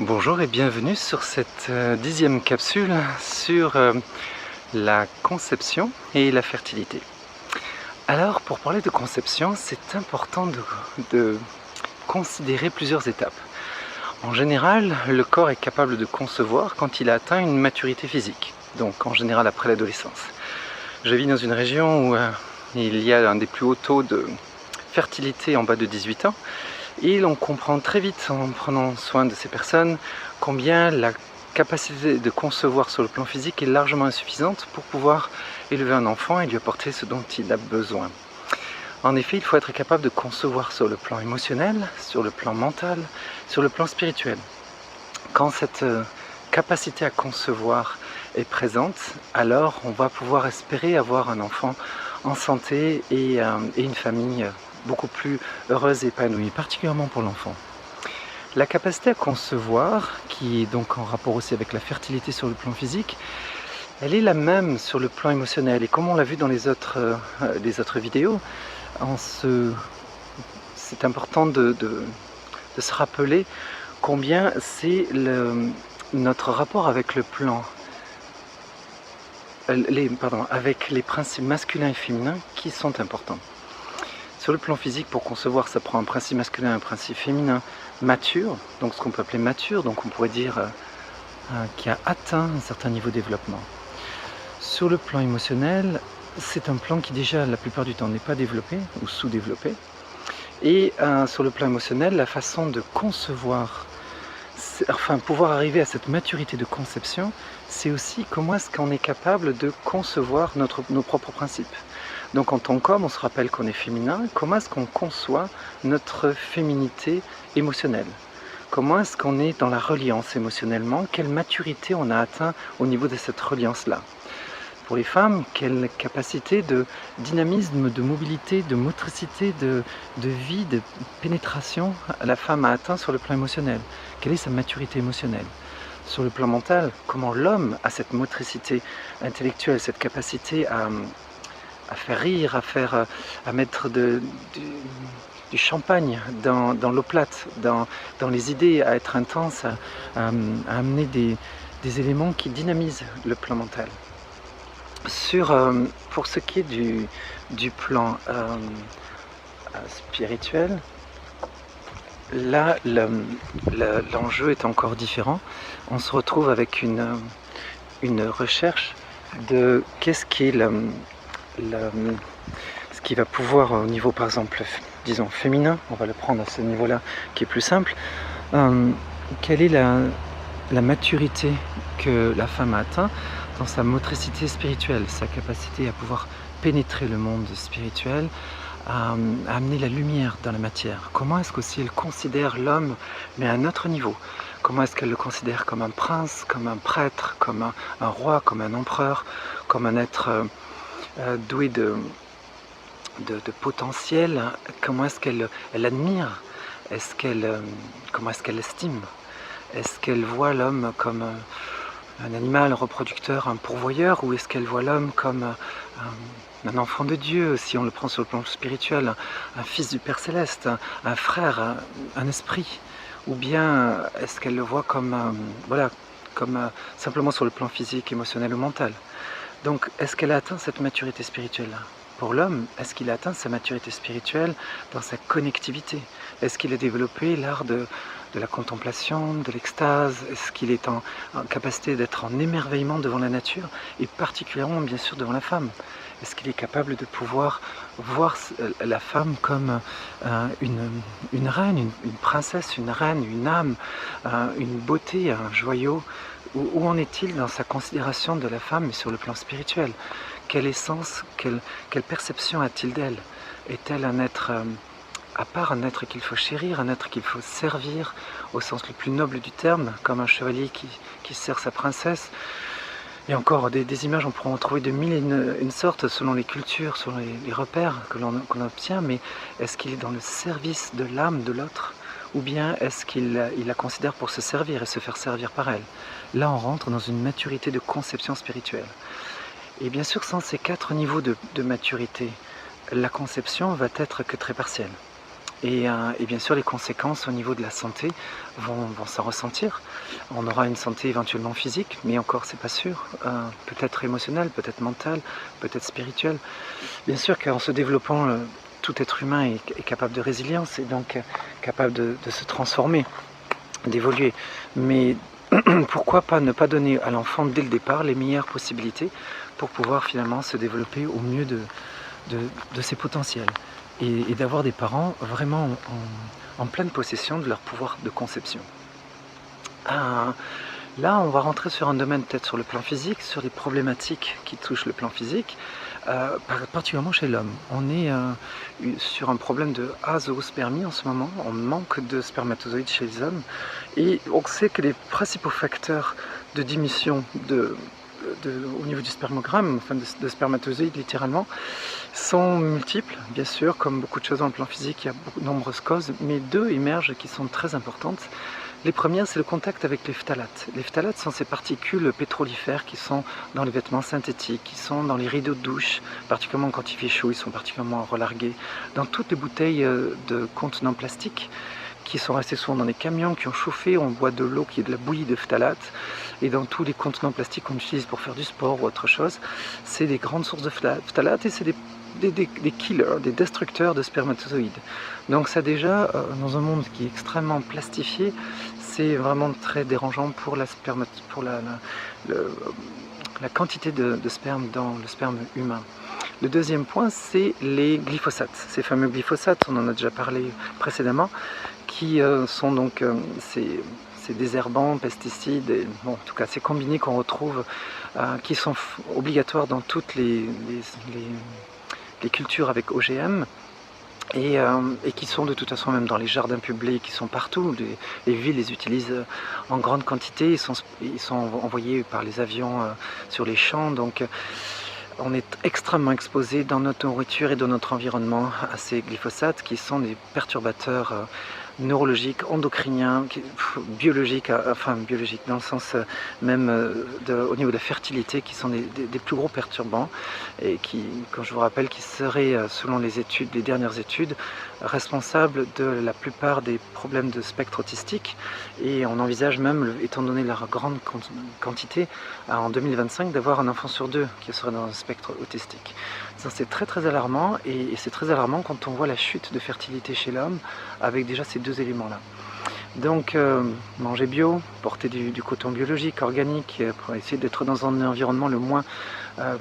Bonjour et bienvenue sur cette 10e capsule sur la conception et la fertilité. Alors, pour parler de conception, c'est important de considérer plusieurs étapes. En général, le corps est capable de concevoir quand il a atteint une maturité physique, donc en général après l'adolescence. Je vis dans une région où il y a un des plus hauts taux de fertilité en bas de 18 ans. Et l'on comprend très vite en prenant soin de ces personnes combien la capacité de concevoir sur le plan physique est largement insuffisante pour pouvoir élever un enfant et lui apporter ce dont il a besoin. En effet, il faut être capable de concevoir sur le plan émotionnel, sur le plan mental, sur le plan spirituel. Quand cette capacité à concevoir est présente, alors on va pouvoir espérer avoir un enfant en santé et une famille beaucoup plus heureuse et épanouie, particulièrement pour l'enfant. La capacité à concevoir, qui est donc en rapport aussi avec la fertilité sur le plan physique, elle est la même sur le plan émotionnel. Et comme on l'a vu dans les autres vidéos, c'est important de se rappeler combien c'est notre rapport avec le plan, avec les principes masculins et féminins qui sont importants. Sur le plan physique, pour concevoir, ça prend un principe masculin et un principe féminin mature, donc ce qu'on peut appeler mature, donc on pourrait dire qui a atteint un certain niveau de développement. Sur le plan émotionnel, c'est un plan qui déjà la plupart du temps n'est pas développé ou sous-développé. Et sur le plan émotionnel, la façon de concevoir, enfin pouvoir arriver à cette maturité de conception, c'est aussi comment est-ce qu'on est capable de concevoir nos propres principes. Donc en tant qu'homme, on se rappelle qu'on est féminin. Comment est-ce qu'on conçoit notre féminité émotionnelle? Comment est-ce qu'on est dans la reliance émotionnellement? Quelle maturité on a atteint au niveau de cette reliance-là? Pour les femmes, quelle capacité de dynamisme, de mobilité, de motricité, de vie, de pénétration la femme a atteint sur le plan émotionnel? Quelle est sa maturité émotionnelle? Sur le plan mental, comment l'homme a cette motricité intellectuelle, cette capacité à faire rire, à mettre du champagne dans l'eau plate, dans les idées, à être intense, à amener des éléments qui dynamisent le plan mental. Pour ce qui est du plan spirituel, là l'enjeu est encore différent. On se retrouve avec une recherche de qu'est-ce qui est ce qui va pouvoir au niveau par exemple disons féminin, on va le prendre à ce niveau là qui est plus simple, quelle est la maturité que la femme a atteint dans sa motricité spirituelle, sa capacité à pouvoir pénétrer le monde spirituel, à amener la lumière dans la matière. Comment est-ce qu'aussi elle considère l'homme mais à un autre niveau? Comment est-ce qu'elle le considère comme un prince, comme un prêtre, comme un roi, comme un empereur, comme un être doué de potentiel? Comment est-ce qu'elle admire? Comment est-ce qu'elle l'estime? Est-ce qu'elle voit l'homme comme un animal reproducteur, un pourvoyeur, ou est-ce qu'elle voit l'homme comme un enfant de Dieu, si on le prend sur le plan spirituel, un fils du Père Céleste, un frère, un esprit? Ou bien est-ce qu'elle le voit comme, simplement sur le plan physique, émotionnel ou mental? Donc, est-ce qu'elle a atteint cette maturité spirituelle-là? Pour l'homme, est-ce qu'il a atteint sa maturité spirituelle dans sa connectivité? Est-ce qu'il a développé l'art de la contemplation, de l'extase? Est-ce qu'il est en capacité d'être en émerveillement devant la nature et particulièrement bien sûr devant la femme? Est-ce qu'il est capable de pouvoir voir la femme comme une reine, une princesse, une reine, une âme, une beauté, un joyau? Où en est-il dans sa considération de la femme, mais sur le plan spirituel? Quelle essence, quelle perception a-t-il d'elle? Est-elle un être à part, un être qu'il faut chérir, un être qu'il faut servir au sens le plus noble du terme, comme un chevalier qui sert sa princesse? Et encore, des images, on pourra en trouver de mille et une sortes selon les cultures, selon les repères que l'on obtient, mais est-ce qu'il est dans le service de l'âme de l'autre? Ou bien est-ce qu'il la considère pour se servir et se faire servir par elle? Là, on rentre dans une maturité de conception spirituelle. Et bien sûr, sans ces 4 niveaux de maturité, la conception va être que très partielle. Et bien sûr, les conséquences au niveau de la santé vont s'en ressentir. On aura une santé éventuellement physique, mais encore, c'est pas sûr. Peut-être émotionnelle, peut-être mentale, peut-être spirituelle. Bien sûr qu'en se développant, tout être humain est capable de résilience et donc capable de se transformer, d'évoluer. Mais pourquoi pas ne pas donner à l'enfant dès le départ les meilleures possibilités pour pouvoir finalement se développer au mieux de ses potentiels et d'avoir des parents vraiment en pleine possession de leur pouvoir de conception. Là, on va rentrer sur un domaine peut-être sur le plan physique, sur les problématiques qui touchent le plan physique, particulièrement chez l'homme. On est sur un problème de azoospermie en ce moment, on manque de spermatozoïdes chez les hommes, et on sait que les principaux facteurs de diminution au niveau du spermogramme, enfin de spermatozoïdes littéralement, sont multiples, bien sûr, comme beaucoup de choses dans le plan physique, il y a de nombreuses causes, mais deux émergent qui sont très importantes. Les premières, c'est le contact avec les phtalates. Les phtalates sont ces particules pétrolifères qui sont dans les vêtements synthétiques, qui sont dans les rideaux de douche, particulièrement quand il fait chaud, ils sont particulièrement relargués, dans toutes les bouteilles de contenants plastiques, qui sont restés souvent dans des camions, qui ont chauffé, on boit de l'eau qui est de la bouillie de phtalates, et dans tous les contenants plastiques qu'on utilise pour faire du sport ou autre chose, c'est des grandes sources de phtalates et c'est des killers, des destructeurs de spermatozoïdes. Donc ça déjà, dans un monde qui est extrêmement plastifié, c'est vraiment très dérangeant pour la quantité de sperme dans le sperme humain. Le deuxième point, c'est les glyphosates. Ces fameux glyphosates, on en a déjà parlé précédemment, qui sont donc ces désherbants, pesticides, et, bon, en tout cas ces combinés qu'on retrouve, qui sont obligatoires dans toutes les cultures avec OGM, et qui sont de toute façon même dans les jardins publics, qui sont partout, les villes les utilisent en grande quantité, ils sont envoyés par les avions sur les champs, donc on est extrêmement exposé dans notre nourriture et dans notre environnement à ces glyphosates qui sont des perturbateurs neurologiques, endocriniens, biologiques, enfin biologiques dans le sens même au niveau de la fertilité, qui sont des plus gros perturbants et qui, quand je vous rappelle, qui seraient selon les dernières études, responsables de la plupart des problèmes de spectre autistique, et on envisage même, étant donné leur grande quantité, en 2025 d'avoir un enfant sur deux qui serait dans un spectre autistique. Ça, c'est très très alarmant, et c'est très alarmant quand on voit la chute de fertilité chez l'homme avec déjà ces deux éléments-là. Donc manger bio, porter du coton biologique, organique, pour essayer d'être dans un environnement le moins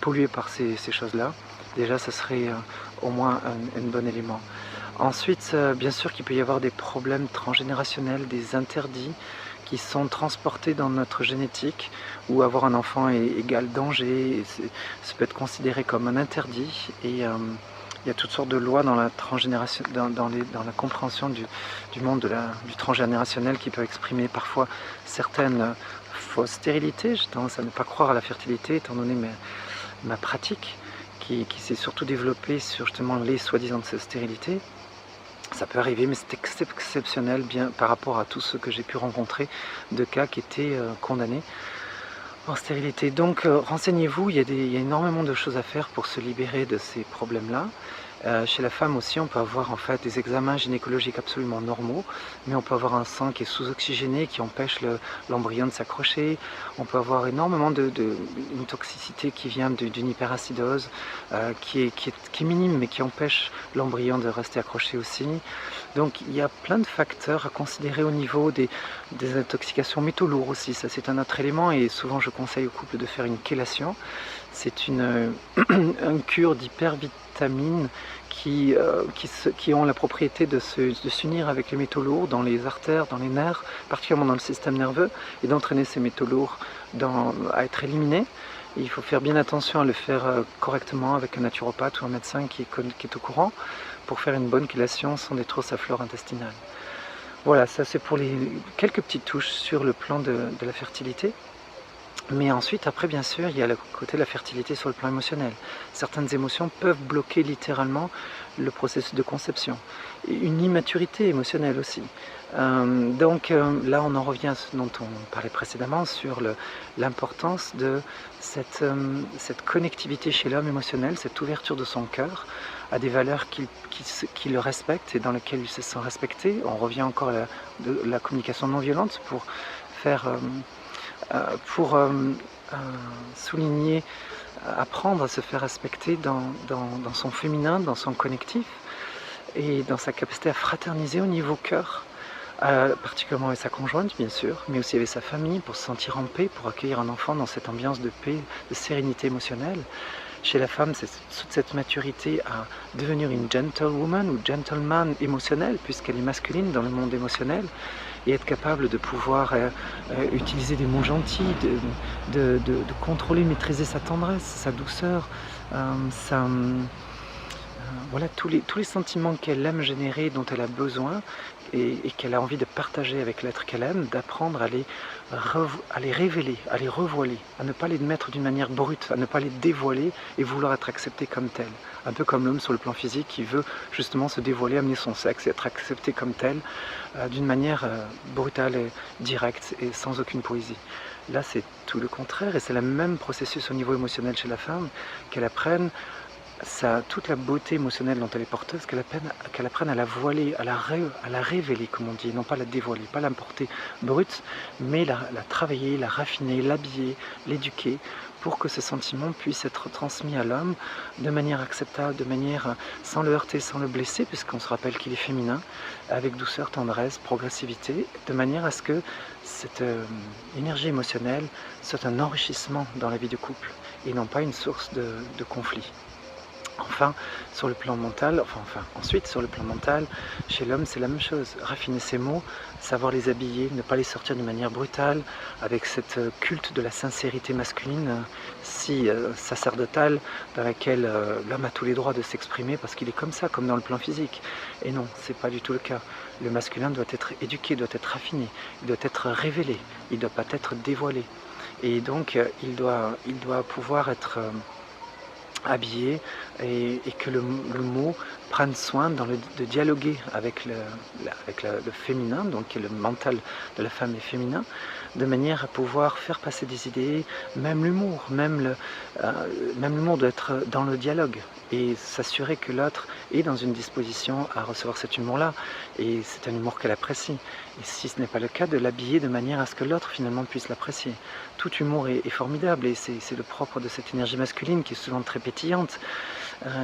pollué par ces choses-là. Déjà, ça serait au moins un bon élément. Ensuite, bien sûr qu'il peut y avoir des problèmes transgénérationnels, des interdits qui sont transportés dans notre génétique, où avoir un enfant égale danger, et ça peut être considéré comme un interdit, et il y a toutes sortes de lois dans la transgénération, dans la compréhension du monde du transgénérationnel, qui peut exprimer parfois certaines fausses stérilités. J'ai tendance à ne pas croire à la fertilité, étant donné ma pratique, qui s'est surtout développée sur justement les soi-disant stérilités. Ça peut arriver, mais c'est exceptionnel bien par rapport à tout ce que j'ai pu rencontrer de cas qui étaient condamnés en stérilité. Donc renseignez-vous, il y a énormément de choses à faire pour se libérer de ces problèmes-là. Chez la femme aussi, on peut avoir en fait des examens gynécologiques absolument normaux, mais on peut avoir un sang qui est sous-oxygéné, qui empêche l'embryon de s'accrocher. On peut avoir énormément une toxicité qui vient d'une hyperacidose, qui est minime, mais qui empêche l'embryon de rester accroché aussi. Donc il y a plein de facteurs à considérer au niveau des intoxications, métaux lourds aussi, ça c'est un autre élément, et souvent je conseille aux couples de faire une chélation. C'est une cure d'hypervitamine qui ont la propriété de s'unir avec les métaux lourds dans les artères, dans les nerfs, particulièrement dans le système nerveux, et d'entraîner ces métaux lourds à être éliminés. Et il faut faire bien attention à le faire correctement avec un naturopathe ou un médecin qui est au courant, pour faire une bonne chélation sans détruire sa flore intestinale. Voilà, ça c'est pour quelques petites touches sur le plan de la fertilité. Mais ensuite, après, bien sûr, il y a le côté de la fertilité sur le plan émotionnel. Certaines émotions peuvent bloquer littéralement le processus de conception. Et une immaturité émotionnelle aussi. Donc là, on en revient à ce dont on parlait précédemment, sur l'importance de cette connectivité chez l'homme émotionnel, cette ouverture de son cœur, à des valeurs qui le respectent et dans lesquelles il se sent respecté. On revient encore à la communication non violente pour faire, pour souligner, apprendre à se faire respecter dans son féminin, dans son connectif et dans sa capacité à fraterniser au niveau cœur. Particulièrement avec sa conjointe bien sûr, mais aussi avec sa famille pour se sentir en paix, pour accueillir un enfant dans cette ambiance de paix, de sérénité émotionnelle. Chez la femme, c'est toute cette maturité à devenir une gentlewoman ou gentleman émotionnel, puisqu'elle est masculine dans le monde émotionnel, et être capable de pouvoir utiliser des mots gentils, de contrôler, maîtriser sa tendresse, sa douceur, voilà tous les sentiments qu'elle aime générer, dont elle a besoin et qu'elle a envie de partager avec l'être qu'elle aime, d'apprendre à les révéler, à les revoiler, à ne pas les mettre d'une manière brute, à ne pas les dévoiler et vouloir être accepté comme tel. Un peu comme l'homme sur le plan physique qui veut justement se dévoiler, amener son sexe et être accepté comme tel d'une manière brutale et directe et sans aucune poésie. Là c'est tout le contraire et c'est le même processus au niveau émotionnel chez la femme, qu'elle apprenne toute la beauté émotionnelle dont elle est porteuse, qu'elle apprenne à la voiler, à la révéler, comme on dit, non pas la dévoiler, pas la porter brute, mais la travailler, la raffiner, l'habiller, l'éduquer, pour que ce sentiment puisse être transmis à l'homme de manière acceptable, de manière sans le heurter, sans le blesser, puisqu'on se rappelle qu'il est féminin, avec douceur, tendresse, progressivité, de manière à ce que cette énergie émotionnelle soit un enrichissement dans la vie de couple, et non pas une source de conflit. Enfin, sur le plan mental, ensuite sur le plan mental, chez l'homme c'est la même chose, raffiner ses mots, savoir les habiller, ne pas les sortir d'une manière brutale, avec cette culte de la sincérité masculine, si sacerdotale, dans laquelle l'homme a tous les droits de s'exprimer parce qu'il est comme ça, comme dans le plan physique. Et non, c'est pas du tout le cas. Le masculin doit être éduqué, doit être raffiné, il doit être révélé, il ne doit pas être dévoilé. Et donc il doit pouvoir être habillé et que le mot prenne soin de dialoguer avec le féminin, donc le mental de la femme est féminin, de manière à pouvoir faire passer des idées, même l'humour, même l'humour doit être dans le dialogue et s'assurer que l'autre est dans une disposition à recevoir cet humour-là et c'est un humour qu'elle apprécie. Et si ce n'est pas le cas, de l'habiller de manière à ce que l'autre finalement puisse l'apprécier. Tout humour est formidable et c'est le propre de cette énergie masculine qui est souvent très pétillante,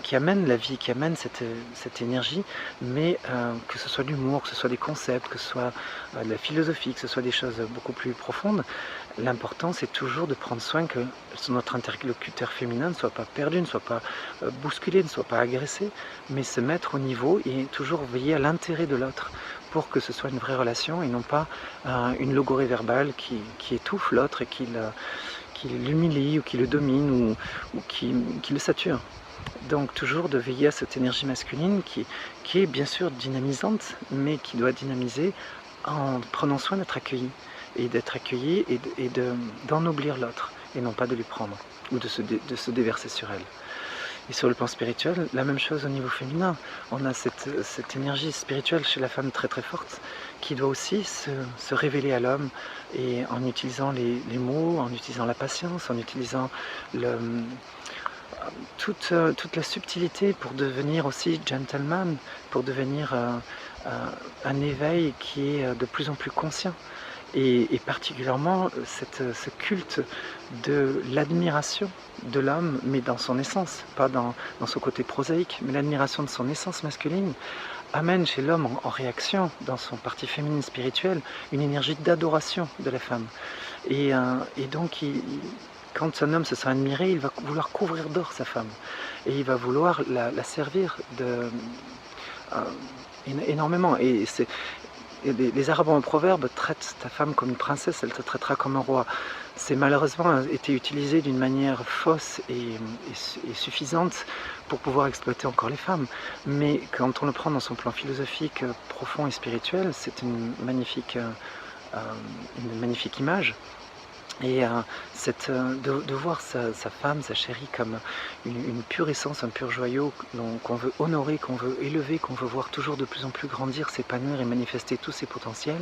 qui amène la vie, qui amène cette énergie, mais que ce soit de l'humour, que ce soit des concepts, que ce soit de la philosophie, que ce soit des choses beaucoup plus profondes, l'important c'est toujours de prendre soin que notre interlocuteur féminin ne soit pas perdu, ne soit pas bousculé, ne soit pas agressé, mais se mettre au niveau et toujours veiller à l'intérêt de l'autre pour que ce soit une vraie relation et non pas une logorée verbale qui étouffe l'autre et qui l'humilie ou qui le domine ou qui le sature. Donc toujours de veiller à cette énergie masculine qui est bien sûr dynamisante, mais qui doit dynamiser en prenant soin d'être accueilli, et d'ennoblir l'autre, et non pas de lui prendre, ou de se déverser sur elle. Et sur le plan spirituel, la même chose au niveau féminin. On a cette énergie spirituelle chez la femme très très forte, qui doit aussi se révéler à l'homme, et en utilisant les mots, en utilisant la patience, en utilisant toute la subtilité pour devenir aussi gentleman, pour devenir un éveil qui est de plus en plus conscient. Et particulièrement ce culte de l'admiration de l'homme, mais dans son essence, pas dans son côté prosaïque, mais l'admiration de son essence masculine, amène chez l'homme en réaction, dans son partie féminine spirituelle, une énergie d'adoration de la femme. Et donc, quand un homme se sent admiré, il va vouloir couvrir d'or sa femme. Et il va vouloir la servir énormément. Et les Arabes ont un proverbe: traite ta femme comme une princesse, elle te traitera comme un roi. C'est malheureusement été utilisé d'une manière fausse et suffisante pour pouvoir exploiter encore les femmes. Mais quand on le prend dans son plan philosophique profond et spirituel, c'est une magnifique image. Et de voir sa femme, sa chérie, comme une pure essence, un pur joyau qu'on veut honorer, qu'on veut élever, qu'on veut voir toujours de plus en plus grandir, s'épanouir et manifester tous ses potentiels,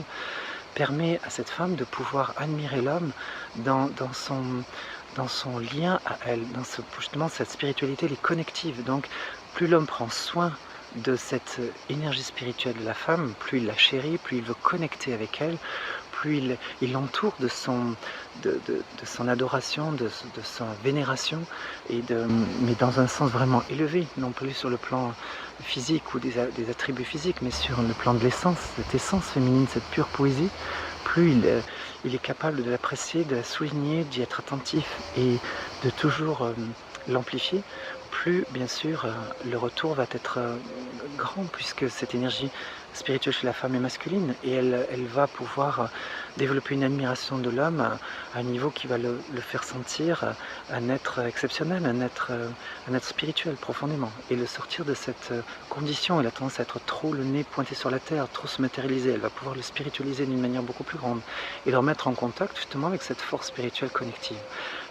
permet à cette femme de pouvoir admirer l'homme dans son lien à elle, dans justement cette spiritualité, elle est connective. Donc plus l'homme prend soin de cette énergie spirituelle de la femme, plus il la chérit, plus il veut connecter avec elle, plus il l'entoure de son adoration, de sa vénération, mais dans un sens vraiment élevé, non plus sur le plan physique ou des attributs physiques, mais sur le plan de l'essence, cette essence féminine, cette pure poésie, plus il est capable de l'apprécier, de la souligner, d'y être attentif et de toujours l'amplifier, plus bien sûr le retour va être grand, puisque cette énergie spirituelle chez la femme est masculine et elle va pouvoir développer une admiration de l'homme à un niveau qui va le faire sentir un être exceptionnel, un être spirituel profondément, et le sortir de cette condition. Elle a tendance à être trop le nez pointé sur la terre, trop se matérialiser. Elle va pouvoir le spiritualiser d'une manière beaucoup plus grande et le remettre en contact justement avec cette force spirituelle connective.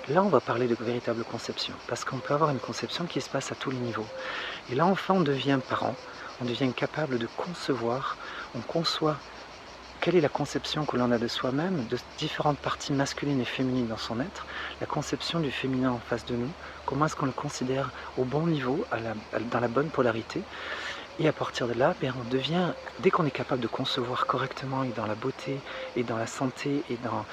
Là, on va parler de véritable conception, parce qu'on peut avoir une conception qui se passe à tous les niveaux. Et là, enfin, on devient parent, on devient capable de concevoir, on conçoit quelle est la conception que l'on a de soi-même, de différentes parties masculines et féminines dans son être, la conception du féminin en face de nous, comment est-ce qu'on le considère au bon niveau, dans la bonne polarité. Et à partir de là, on devient, dès qu'on est capable de concevoir correctement et dans la beauté et dans la santé et dans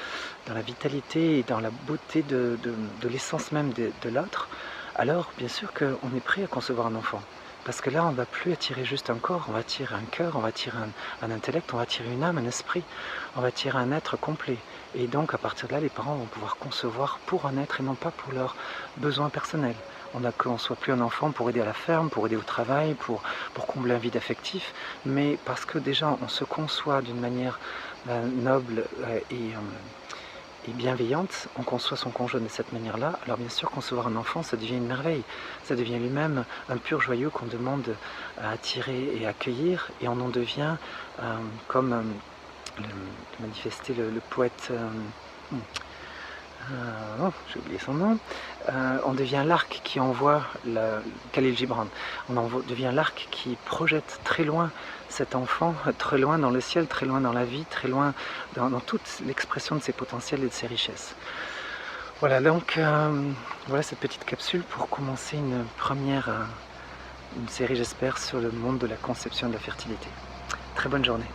la vitalité et dans la beauté de l'essence même de l'autre, alors bien sûr qu'on est prêt à concevoir un enfant. Parce que là, on ne va plus attirer juste un corps, on va attirer un cœur, on va attirer un intellect, on va attirer une âme, un esprit, on va attirer un être complet. Et donc à partir de là, les parents vont pouvoir concevoir pour un être et non pas pour leurs besoins personnels. Qu'on ne soit plus un enfant pour aider à la ferme, pour aider au travail, pour combler un vide affectif, mais parce que déjà on se conçoit d'une manière noble et bienveillante, on conçoit son conjoint de cette manière-là. Alors bien sûr, concevoir un enfant, ça devient une merveille, ça devient lui-même un pur joyau qu'on demande à attirer et accueillir, et on en devient comme manifestait le poète... j'ai oublié son nom, on devient l'arc qui envoie Khalil Gibran, devient l'arc qui projette très loin cet enfant, très loin dans le ciel, très loin dans la vie, très loin dans toute l'expression de ses potentiels et de ses richesses. Voilà, donc voilà cette petite capsule pour commencer une série, j'espère, sur le monde de la conception et de la fertilité. Très bonne journée.